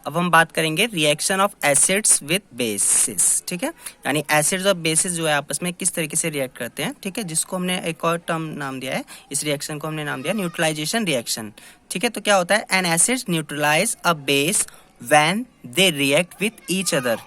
अब हम बात करेंगे reaction of acids with basis, ठीक है। यानी एसिड्स और बेसिस जो है आपस में किस तरीके से रिएक्ट करते हैं, ठीक है, जिसको हमने एक और टर्म नाम दिया है, इस रिएक्शन को हमने नाम दिया न्यूट्रलाइजेशन रिएक्शन, ठीक है। तो क्या होता है, an acids neutralize a base when they react with each other,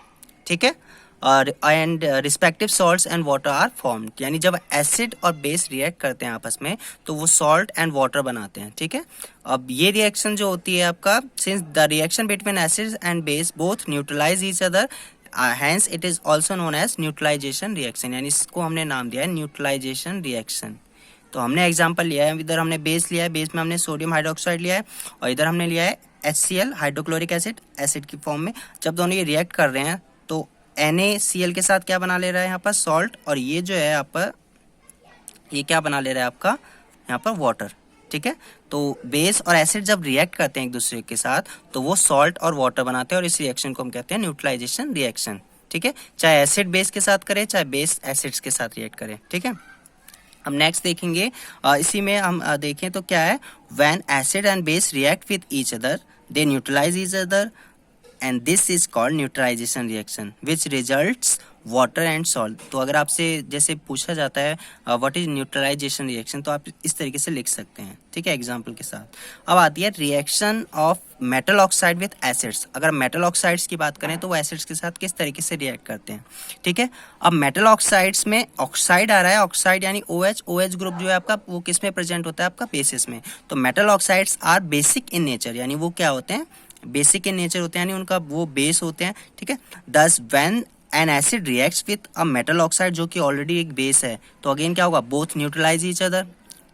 ठीक है, और and respective salts and water are formed. यानी जब एसिड और बेस रिएक्ट करते हैं आपस में तो वो सॉल्ट एंड वाटर बनाते हैं, ठीक है। अब ये रिएक्शन जो होती है आपका, since the reaction between acids and base both neutralize each other, hence it is also known as neutralization reaction. यानी इसको हमने नाम दिया है न्यूट्रलाइजेशन रिएक्शन। तो हमने एग्जाम्पल लिया है, इधर हमने बेस लिया है, बेस में हमने सोडियम हाइड्रोक्साइड लिया है, और इधर हमने लिया है HCl हाइड्रोक्लोरिक एसिड, एसिड की फॉर्म में। जब दोनों ये रिएक्ट कर रहे हैं तो NaCl के साथ क्या बना ले रहा है यहाँ पर, सॉल्ट, और ये जो है यहाँ पर ये क्या बना ले रहा है आपका यहाँ पर, वाटर, ठीक है। तो बेस और एसिड जब रिएक्ट करते हैं एक दूसरे के साथ तो वो सॉल्ट और वाटर बनाते हैं, और इस रिएक्शन को हम कहते हैं न्यूट्रलाइजेशन रिएक्शन, ठीक है। चाहे एसिड बेस के साथ करे, चाहे बेस एसिड्स के साथ रिएक्ट करे, ठीक है। हम नेक्स्ट देखेंगे, इसी में हम देखें तो क्या है, when acid and base react with each other they neutralize each other and this is called neutralization reaction which results water and salt। तो अगर आपसे जैसे पूछा जाता है व्हाट इज न्यूट्रलाइजेशन रिएक्शन, तो आप इस तरीके से लिख सकते हैं, ठीक है, एग्जांपल के साथ। अब आती है reaction of metal oxide with acids. अगर मेटल ऑक्साइड्स की बात करें तो वो एसिड्स के साथ किस तरीके से रिएक्ट करते हैं, ठीक है। अब मेटल ऑक्साइड्स में ऑक्साइड आ रहा है, ऑक्साइड यानी OH ग्रुप जो है आपका वो किस में प्रेजेंट होता है, आपका बेसिस में। तो metal oxides are basic in nature, यानी वो क्या होते हैं, बेसिक इन नेचर होते हैं, यानी उनका वो बेस होते हैं, ठीक है। दस when an acid reacts with a metal oxide जो कि ऑलरेडी एक बेस है, तो अगेन क्या होगा, बोथ न्यूट्रलाइज ईच अदर,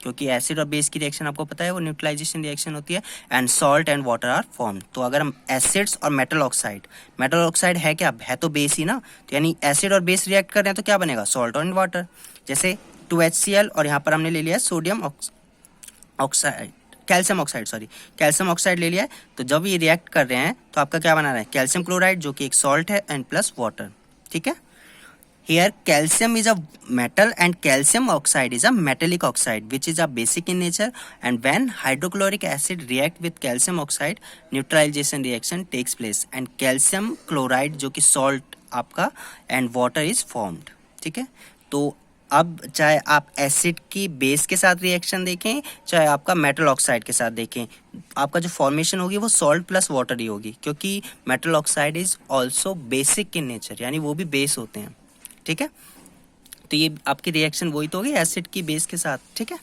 क्योंकि एसिड और बेस की रिएक्शन आपको पता है वो न्यूट्रलाइजेशन रिएक्शन होती है, and salt and water are formed. तो अगर हम एसिड्स और मेटल ऑक्साइड है क्या, है तो बेस ही ना, तो यानी एसिड और बेस रिएक्ट कर रहे हैं तो क्या बनेगा, सॉल्ट एंड वाटर। जैसे 2HCl और यहाँ पर हमने ले लिया सोडियम ऑक्साइड, कैल्शियम ऑक्साइड ले लिया है। तो जब ये रिएक्ट कर रहे हैं तो आपका क्या बना रहा है, कैल्शियम क्लोराइड जो कि एक सॉल्ट है, एंड प्लस वाटर, ठीक है। Here calcium is a metal and calcium oxide is a metallic oxide which is a basic in nature, and when hydrochloric acid react with calcium oxide neutralization reaction takes place, and calcium chloride जो कि salt आपका and water is formed, ठीक है। तो अब चाहे आप acid की बेस के साथ रिएक्शन देखें, चाहे आपका मेटल ऑक्साइड के साथ देखें, आपका जो फॉर्मेशन होगी वो सॉल्ट प्लस वाटर ही होगी, क्योंकि metal oxide is also basic in nature, यानी वो भी बेस होते हैं, ठीक है। तो ये आपकी रिएक्शन वही तो होगी एसिड की बेस के साथ, ठीक है।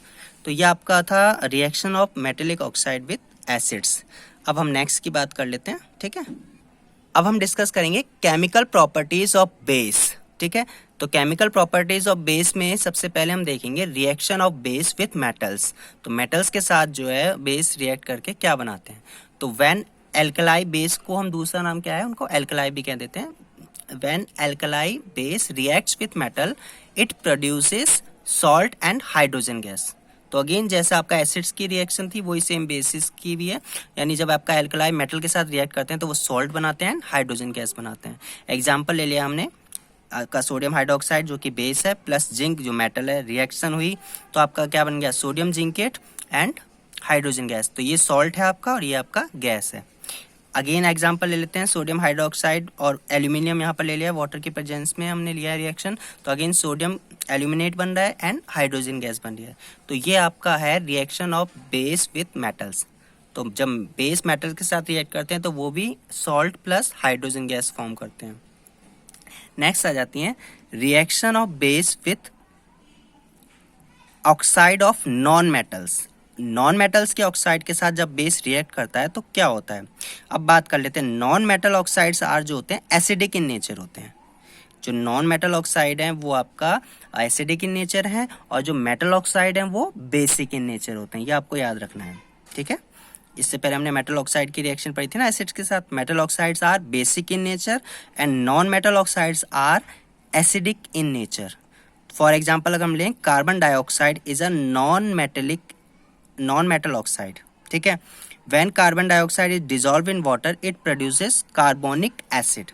तो ये आपका था reaction of metallic oxide with acids. अब हम नेक्स्ट की बात कर लेते हैं, ठीक है। अब हम डिस्कस करेंगे केमिकल प्रॉपर्टीज ऑफ बेस, ठीक है। तो केमिकल प्रॉपर्टीज ऑफ बेस में सबसे पहले हम देखेंगे reaction of base with metals. तो मेटल्स के साथ जो है बेस रिएक्ट करके क्या बनाते हैं, तो व्हेन एल्कलाई बेस को हम दूसरा नाम क्या है, उनको एल्कलाई भी कह देते हैं। When alkali base reacts with metal it produces salt and hydrogen gas. तो अगेन जैसे आपका एसिड्स की रिएक्शन थी वही सेम बेसिस की भी है, यानी जब आपका एल्कलाई मेटल के साथ रिएक्ट करते हैं तो वो सॉल्ट बनाते हैं, हाइड्रोजन गैस बनाते हैं। एग्जाम्पल ले लिया हमने का सोडियम हाइड्रोक्साइड जो कि बेस है, प्लस जिंक जो मेटल है, रिएक्शन हुई तो आपका क्या बन गया, sodium zincate and hydrogen gas. तो ये सॉल्ट है आपका और ये आपका गैस है। अगेन एग्जांपल ले लेते हैं, सोडियम हाइड्रोक्साइड और एल्यूमिनियम यहाँ पर ले लिया, वाटर की प्रेजेंस में हमने लिया है रिएक्शन, तो अगेन सोडियम एल्यूमिनेट बन रहा है एंड हाइड्रोजन गैस बन रही है। तो ये आपका है reaction of base with metals. तो जब बेस मेटल के साथ रिएक्ट करते हैं तो वो भी salt plus hydrogen gas form करते हैं। नेक्स्ट आ जाती है reaction of base with oxide of non metals. Non metals के ऑक्साइड के साथ जब बेस रिएक्ट करता है तो क्या होता है, अब बात कर लेते हैं। नॉन मेटल ऑक्साइड्स आर जो होते हैं एसिडिक इन नेचर होते हैं। जो नॉन मेटल ऑक्साइड हैं वो आपका एसिडिक इन नेचर है, और जो मेटल ऑक्साइड हैं वो बेसिक इन नेचर होते हैं। ये आपको याद रखना है, ठीक है। इससे पहले हमने मेटल ऑक्साइड की रिएक्शन पढ़ी थी ना एसिड्स के साथ। Metal oxides are basic in nature and non metal oxides are acidic in nature. For example अगर हम लें, carbon dioxide is a non metal oxide, ठीक है। When carbon dioxide is dissolve in water it produces carbonic acid,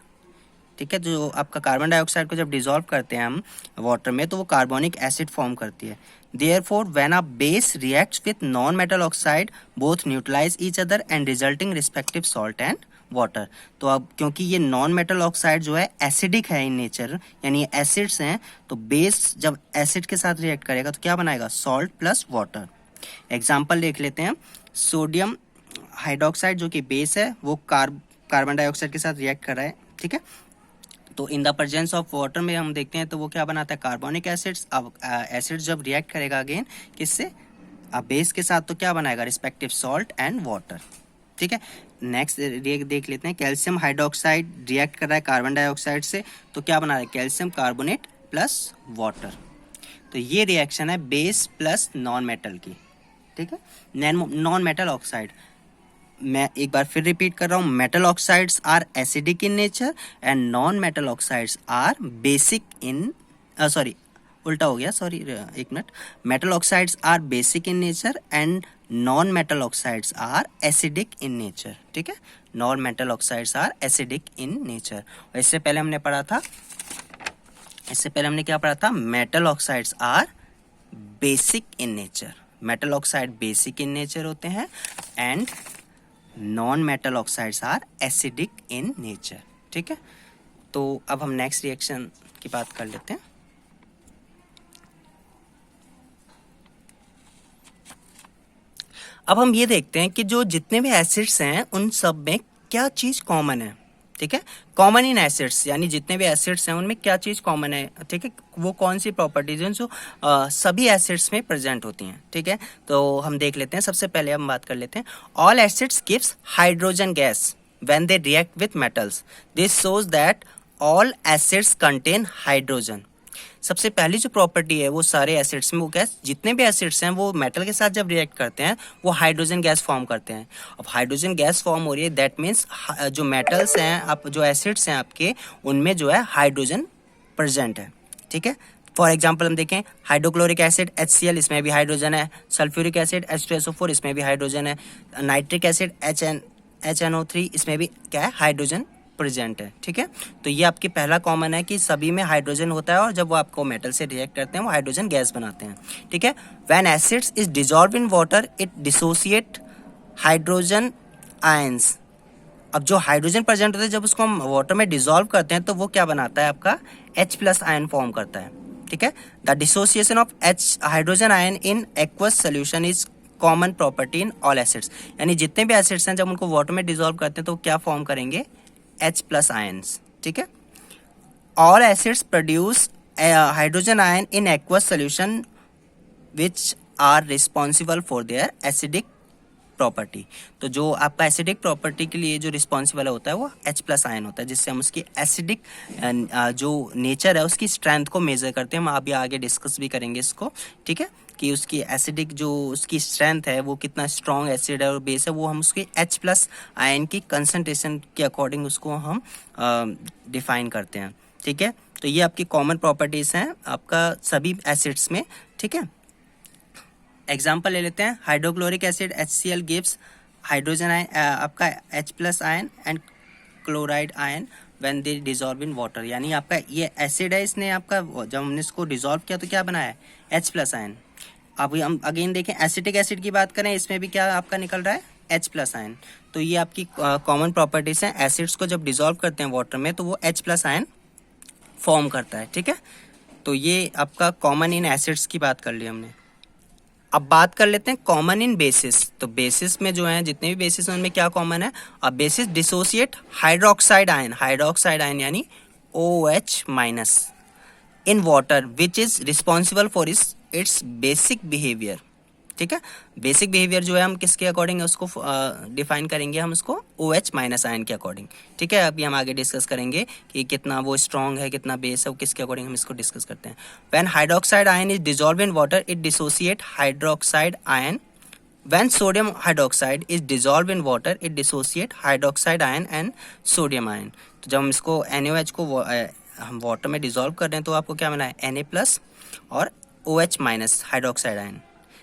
ठीक है। जो आपका carbon dioxide को जब डिजॉल्व करते हैं हम वाटर में तो वो कार्बोनिक एसिड फॉर्म करती है। Therefore, when a base reacts with non-metal oxide, both neutralize each other and resulting respective salt and water. तो अब क्योंकि ये नॉन मेटल ऑक्साइड जो है एसिडिक है इन नेचर, यानी एसिड्स हैं, तो बेस जब एसिड के साथ रिएक्ट करेगा तो क्या बनाएगा, सॉल्ट प्लस वाटर। एग्जाम्पल देख लेते हैं, सोडियम हाइड्रोक्साइड जो कि बेस है वो कार्बन डाइऑक्साइड के साथ रिएक्ट कर रहा है, ठीक है। तो in the presence of water में हम देखते हैं तो वो क्या बनाता है, कार्बोनिक एसिड्स। अब एसिड जब रिएक्ट करेगा अगेन किससे, बेस के साथ, तो क्या बनाएगा, रिस्पेक्टिव सॉल्ट एंड वाटर, ठीक है। नेक्स्ट देख लेते हैं, कैल्शियम हाइड्रोक्साइड रिएक्ट कर रहा है कार्बन डाइऑक्साइड से, तो क्या बना रहा है, कैल्शियम कार्बोनेट प्लस वाटर। तो ये रिएक्शन है बेस प्लस नॉन मेटल की, ठीक है, नॉन मेटल ऑक्साइड। मैं एक बार फिर रिपीट कर रहा हूँ, metal oxides are acidic in nature and non metal oxides are basic in, sorry उल्टा हो गया, सॉरी एक minute, metal oxides are basic in nature and non metal oxides are acidic in nature, ठीक है। Non metal oxides are acidic in nature. इससे पहले हमने पढ़ा था, इससे पहले हमने क्या पढ़ा था, metal oxides are basic in nature. Metal oxide basic in nature होते हैं and non metal oxides are acidic in nature, ठीक है। तो अब हम नेक्स्ट रिएक्शन की बात कर लेते हैं। अब हम ये देखते हैं कि जो जितने भी एसिड्स हैं उन सब में क्या चीज कॉमन है, ठीक है। कॉमन इन एसिड्स, यानी जितने भी एसिड्स हैं उनमें क्या चीज कॉमन है, ठीक है, वो कौन सी प्रॉपर्टीज हैं जो सभी एसिड्स में प्रेजेंट होती हैं, ठीक है। तो हम देख लेते हैं, सबसे पहले हम बात कर लेते हैं, all acids gives hydrogen gas when they react with metals, this shows that all acids contain hydrogen. सबसे पहली जो प्रॉपर्टी है वो सारे एसिड्स में, वो गैस, जितने भी एसिड्स हैं वो मेटल के साथ जब रिएक्ट करते हैं वो हाइड्रोजन गैस फॉर्म करते हैं। अब हाइड्रोजन गैस फॉर्म हो रही है, दैट मीन्स जो मेटल्स हैं, आप जो एसिड्स हैं आपके, उनमें जो है हाइड्रोजन प्रेजेंट है, ठीक है। फॉर एग्जाम्पल हम देखें, हाइड्रोक्लोरिक एसिड HCl, इसमें भी हाइड्रोजन है, सल्फ्यूरिक एसिड H2SO4, इसमें भी हाइड्रोजन है, नाइट्रिक एसिड HNO3, इसमें भी क्या है, हाइड्रोजन प्रेजेंट है, ठीक है। तो ये आपकी पहला कॉमन है कि सभी में हाइड्रोजन होता है और जब वो आपको मेटल से रिएक्ट करते हैं वो हाइड्रोजन गैस बनाते हैं, ठीक है। When acids is dissolve in water it dissociate hydrogen ions. अब जो हाइड्रोजन प्रेजेंट होता है जब उसको हम वाटर में डिसॉल्व करते हैं तो वो क्या बनाता है, आपका H+ आयन फॉर्म करता है, ठीक है। The dissociation of hydrogen ion in aqueous solution is common property in all acids. यानी जितने भी एसिड्स हैं जब उनको वाटर में डिसॉल्व करते हैं तो क्या फॉर्म करेंगे, H+ आयंस, ठीक है। All acids produce hydrogen ion in aqueous solution which are responsible for their acidic property. तो जो आपका एसिडिक प्रॉपर्टी के लिए जो रिस्पॉन्सिबल होता है वो H+ आयन होता है, जिससे हम उसकी एसिडिक जो नेचर है उसकी स्ट्रेंथ को मेजर करते हैं। हम अभी आगे डिस्कस भी करेंगे इसको, ठीक है, कि उसकी एसिडिक जो उसकी स्ट्रेंथ है वो कितना स्ट्रॉन्ग एसिड है और बेस है, वो हम उसकी H+ आयन की कंसंट्रेशन के अकॉर्डिंग उसको हम डिफाइन करते हैं, ठीक है। तो ये आपकी कॉमन प्रॉपर्टीज हैं आपका सभी एसिड्स में, ठीक है। एग्जाम्पल ले लेते हैं, hydrochloric acid HCl gives hydrogen ion, आपका H+ ion and chloride ion when they dissolve in water. यानी आपका ये एसिड है, इसने आपका जब हमने इसको डिसॉल्व किया तो क्या बनाया है, H+ आयन। अब हम अगेन देखें, एसिटिक एसिड की बात करें, इसमें भी क्या आपका निकल रहा है, H+ आयन। तो ये आपकी कॉमन प्रॉपर्टीज हैं, एसिड्स को जब डिसॉल्व करते हैं वाटर में तो वो H+ आयन फॉर्म करता है, ठीक है। तो ये आपका कॉमन इन एसिड्स की बात कर ली हमने। अब बात कर लेते हैं कॉमन इन बेसिस। तो बेसिस में जो है जितने भी बेसिस हैं उनमें क्या कॉमन है, अब बेसिस डिसोसिएट हाइड्रोक्साइड आयन यानी OH- in water which is responsible for its basic behaviour, ठीक है। बेसिक बिहेवियर जो है हम किसके अकॉर्डिंग उसको डिफाइन करेंगे, हम उसको OH- आयन के अकॉर्डिंग, ठीक है। अभी हम आगे डिस्कस करेंगे कि कितना वो स्ट्रॉन्ग है, कितना बेस है, वो किसके अकॉर्डिंग हम इसको डिस्कस करते हैं। When hydroxide ion is dissolve in water it dissociate hydroxide ion. When sodium hydroxide is dissolve in water it dissociate hydroxide ion and sodium ion. तो जब हम इसको NaOH को हम वाटर में डिसॉल्व कर रहे हैं तो आपको क्या मिला है, Na+ और OH- हाइड्रोक्साइड आयन।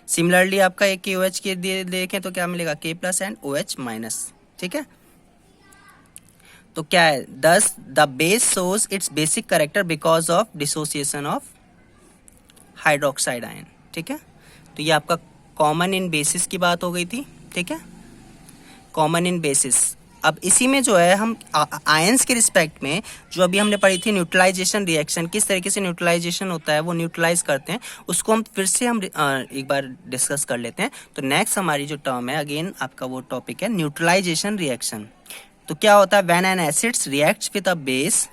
सिमिलरली आपका एक KOH के देखें तो क्या मिलेगा, K+ एंड OH-, ठीक है। तो क्या है, दस the base shows it's basic character because of dissociation of hydroxide ion, ठीक है। तो ये आपका कॉमन इन बेसिस की बात हो गई थी, ठीक है, कॉमन इन बेसिस। अब इसी में जो है हम आयंस के रिस्पेक्ट में जो अभी हमने पढ़ी थी न्यूट्रलाइजेशन रिएक्शन, किस तरीके से न्यूट्रलाइजेशन होता है, वो न्यूट्रलाइज करते हैं, उसको हम फिर से हम एक बार डिस्कस कर लेते हैं। तो नेक्स्ट हमारी जो टर्म है, अगेन आपका वो टॉपिक है न्यूट्रलाइजेशन रिएक्शन। तो क्या होता है, when an acids reacts with a base,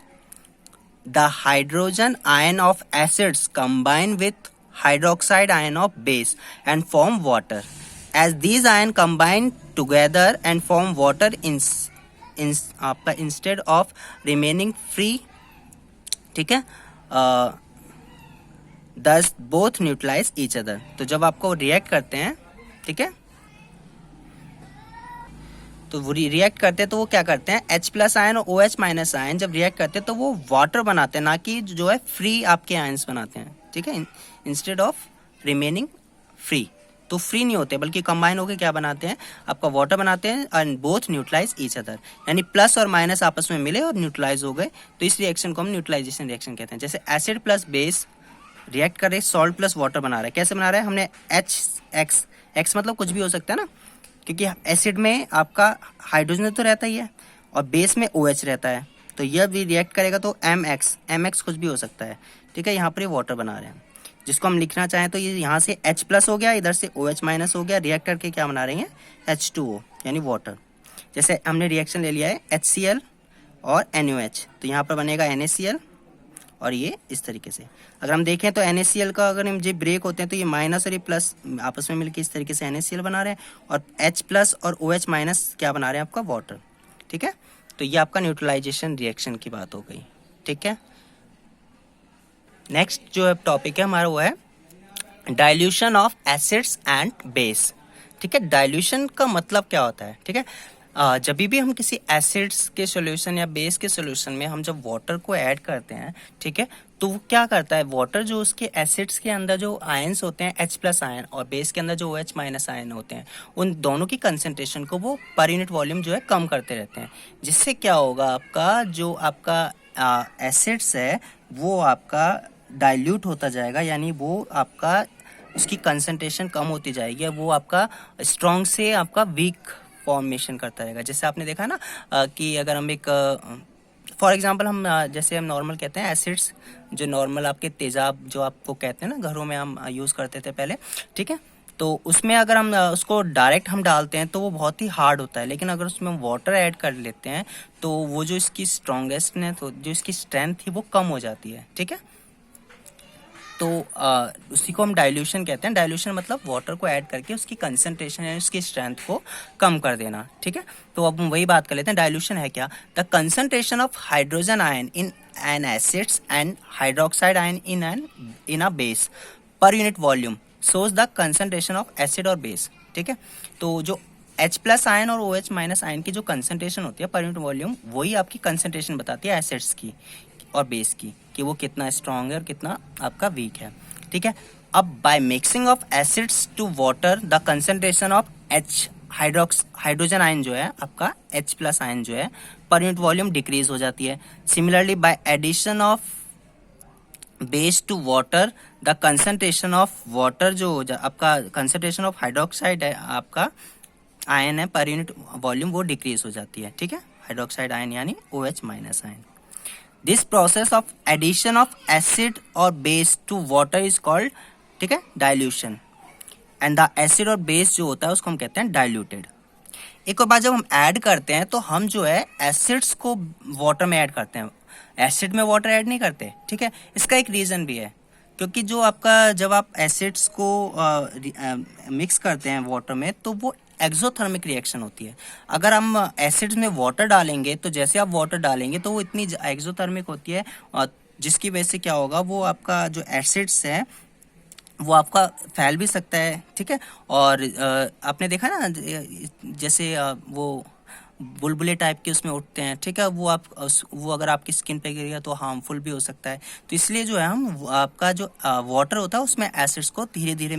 the hydrogen ion of acids combine with hydroxide ion of base and form water. As these ions combine together and form water instead of remaining free, ठीक है, thus both neutralize each other. तो जब आपको react करते हैं, ठीक है, तो वो रिएक्ट करते हैं तो वो क्या करते हैं, H प्लस आयन और OH माइनस आयन जब रिएक्ट करते हैं तो वो वाटर बनाते हैं, ना कि जो है फ्री आपके आयंस बनाते हैं, ठीक है, इंस्टेड ऑफ रिमेनिंग फ्री। तो फ्री नहीं होते बल्कि कंबाइन होकर क्या बनाते हैं, आपका वाटर बनाते हैं, and both neutralize each other, यानी प्लस और माइनस आपस में मिले और न्यूट्रलाइज हो गए। तो इस रिएक्शन को हम न्यूट्रलाइजेशन रिएक्शन कहते हैं। जैसे एसिड प्लस बेस रिएक्ट कर रहे, सॉल्ट प्लस वाटर बना रहा है। कैसे बना रहा है, हमने एक्स मतलब कुछ भी हो सकता है ना, क्योंकि एसिड में आपका हाइड्रोजन तो रहता ही है और बेस में OH रहता है, तो यह भी रिएक्ट करेगा तो MX कुछ भी हो सकता है, ठीक है। यहाँ पर ये वाटर बना रहे हैं, जिसको हम लिखना चाहें तो ये यहाँ से H प्लस हो गया, इधर से OH माइनस हो गया, रिएक्ट करके क्या बना रहे हैं, H2O यानी वाटर। जैसे हमने रिएक्शन ले लिया है HCl और NaOH, तो यहाँ पर बनेगा NaCl और ये इस तरीके से। अगर हम देखें तो NaCl का अगर हम जो ब्रेक होते हैं तो ये माइनस और ये प्लस आपस में मिलकर इस तरीके से NaCl बना रहे हैं, और H प्लस और OH माइनस क्या बना रहे हैं, आपका वाटर, ठीक है। तो ये आपका न्यूट्रलाइजेशन रिएक्शन की बात हो गई, ठीक है। नेक्स्ट जो टॉपिक है हमारा वो है dilution of acids and base, ठीक है। डाइल्यूशन का मतलब क्या होता है, ठीक है, जब भी हम किसी एसिड्स के सॉल्यूशन या बेस के सॉल्यूशन में हम जब वाटर को ऐड करते हैं, ठीक है, तो वो क्या करता है, वाटर जो उसके एसिड्स के अंदर जो आयंस होते हैं H प्लस आयन और बेस के अंदर जो OH माइनस आयन होते हैं, उन दोनों की कंसंट्रेशन को वो पर यूनिट वॉल्यूम जो है कम करते रहते हैं। जिससे क्या होगा, आपका जो आपका एसिड्स है वो आपका डाइल्यूट होता जाएगा, यानी वो आपका उसकी कंसंट्रेशन कम होती जाएगी, वो आपका स्ट्रॉन्ग से आपका वीक फॉर्मेशन करता रहेगा। जैसे आपने देखा ना कि अगर हम एक फॉर एग्जांपल हम जैसे हम नॉर्मल कहते हैं एसिड्स, जो नॉर्मल आपके तेजाब जो आपको कहते हैं ना, घरों में हम यूज़ करते थे पहले, ठीक है, तो उसमें अगर हम उसको डायरेक्ट हम डालते हैं तो वो बहुत ही हार्ड होता है, लेकिन अगर उसमें वाटर ऐड कर लेते हैं तो वो जो इसकी स्ट्रॉन्गेस्ट ने तो जो इसकी स्ट्रेंथ थी वो कम हो जाती है, ठीक है। तो उसी को हम डाइल्यूशन कहते हैं। डाइल्यूशन मतलब वाटर को ऐड करके उसकी कंसंट्रेशन यानी उसकी स्ट्रेंथ को कम कर देना, ठीक है। तो अब हम वही बात कर लेते हैं, डाइल्यूशन है क्या, the concentration of hydrogen ion in an acids and hydroxide ion in a base per unit volume shows the concentration of acid और बेस, ठीक है। तो जो H प्लस आयन और OH माइनस आयन की जो कंसंट्रेशन होती है पर यूनिट वॉल्यूम, वही आपकी कंसंट्रेशन बताती है एसिड्स की और बेस की, कि वो कितना स्ट्रॉन्ग है और कितना आपका वीक है, ठीक है। अब by mixing of acids to water the concentration of hydrogen ion जो है आपका H प्लस आयन जो है पर यूनिट वॉल्यूम डिक्रीज हो जाती है। Similarly by addition of base to water the concentration of water जो आपका कंसंट्रेशन ऑफ हाइड्रोक्साइड है आपका आयन है पर यूनिट वॉल्यूम वो डिक्रीज हो जाती है, ठीक है, हाइड्रोक्साइड आयन यानी OH minus ion. This process of addition of acid और base to water is called, ठीक है, डाइल्यूशन, एंड द एसिड और बेस जो होता है उसको हम कहते हैं डाइल्यूटेड। एक और बात, जब हम ऐड करते हैं तो हम जो है एसिड्स को वाटर में ऐड करते हैं, एसिड में वाटर ऐड नहीं करते, ठीक है। इसका एक रीजन भी है, क्योंकि जो आपका जब आप एसिड्स को मिक्स करते हैं वाटर में तो वो एक्सोथर्मिक रिएक्शन होती है। अगर हम एसिड्स में वाटर डालेंगे तो जैसे आप वाटर डालेंगे तो वो इतनी एक्सोथर्मिक होती है, जिसकी वजह से क्या होगा, वो आपका जो एसिड्स है वो आपका फैल भी सकता है, ठीक है। और आपने देखा ना जैसे वो बुलबुले टाइप के उसमें उठते हैं, ठीक है, वो अगर आपकी स्किन पे गिरेगा तो हार्मफुल भी हो सकता है। तो इसलिए जो है हम आपका जो वाटर होता है उसमें एसिड्स को धीरे धीरे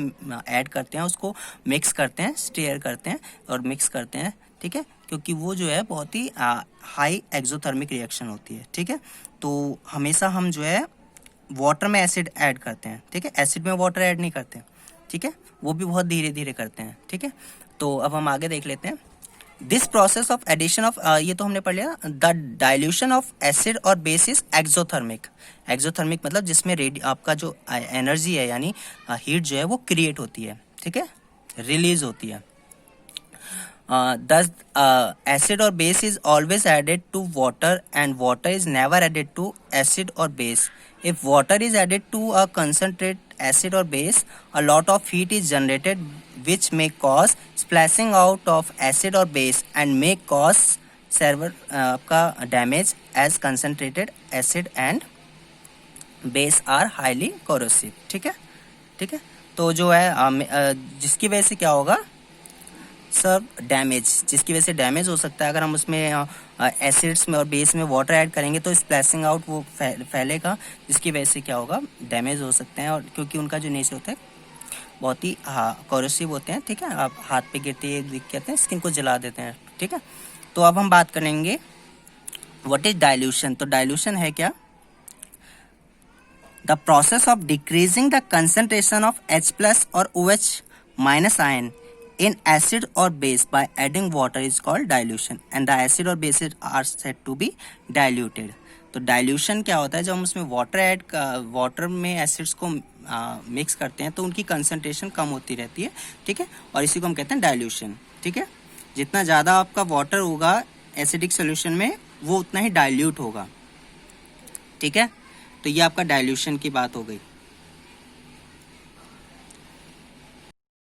ऐड करते हैं, उसको मिक्स करते हैं, स्टेयर करते हैं और मिक्स करते हैं, ठीक है, क्योंकि वो जो है बहुत ही हाई एक्सोथर्मिक रिएक्शन होती है, ठीक है। तो हमेशा हम जो है वाटर में एसिड ऐड करते हैं, ठीक है, एसिड में वाटर ऐड नहीं करते। ठीक है, वो भी बहुत धीरे धीरे करते हैं। ठीक है, तो अब हम आगे देख लेते हैं। This process of addition of, ये तो हमने पढ़ लिया, द डाइल्यूशन ऑफ एसिड और बेस इज एक्सोथर्मिक। एक्सोथर्मिक मतलब जिसमें आपका जो एनर्जी है यानी हीट जो है वो क्रिएट होती है, ठीक है, रिलीज होती है। Thus, acid or base is always added to water and water is never added to acid or base. If water is added to a concentrate acid or base, a lot of heat is generated which may cause splashing out of acid or base and may cause severe damage as concentrated acid and base are highly corrosive. ठीक है, ठीक है, तो जो है जिसकी वजह से क्या होगा सर, डैमेज, जिसकी वजह से डैमेज हो सकता है। अगर हम उसमें एसिड्स में और बेस में वाटर ऐड करेंगे तो स्प्लैशिंग आउट वो फैलेगा, जिसकी वजह से क्या होगा, डैमेज हो सकते हैं। और क्योंकि उनका जो नेचर होता है बहुत ही कोरोसिव होते हैं। ठीक है, आप हाथ पे गिरते हैं, कहते हैं स्किन को जला देते हैं। ठीक है, तो अब हम बात करेंगे व्हाट इज डाइल्यूशन। तो डाइल्यूशन है क्या, the process of decreasing the concentration of H+ और OH- ion in acid or base by adding water is called dilution and the acid or bases are said to be diluted. तो dilution क्या होता है, जब हम उसमें water में acids को मिक्स करते हैं तो उनकी कंसंट्रेशन कम होती रहती है। ठीक है, और इसी को हम कहते हैं डाइल्यूशन। ठीक है, जितना ज़्यादा आपका वाटर होगा एसिडिक सोल्यूशन में वो उतना ही डाइल्यूट होगा। ठीक है, तो ये आपका डाइल्यूशन की बात हो गई।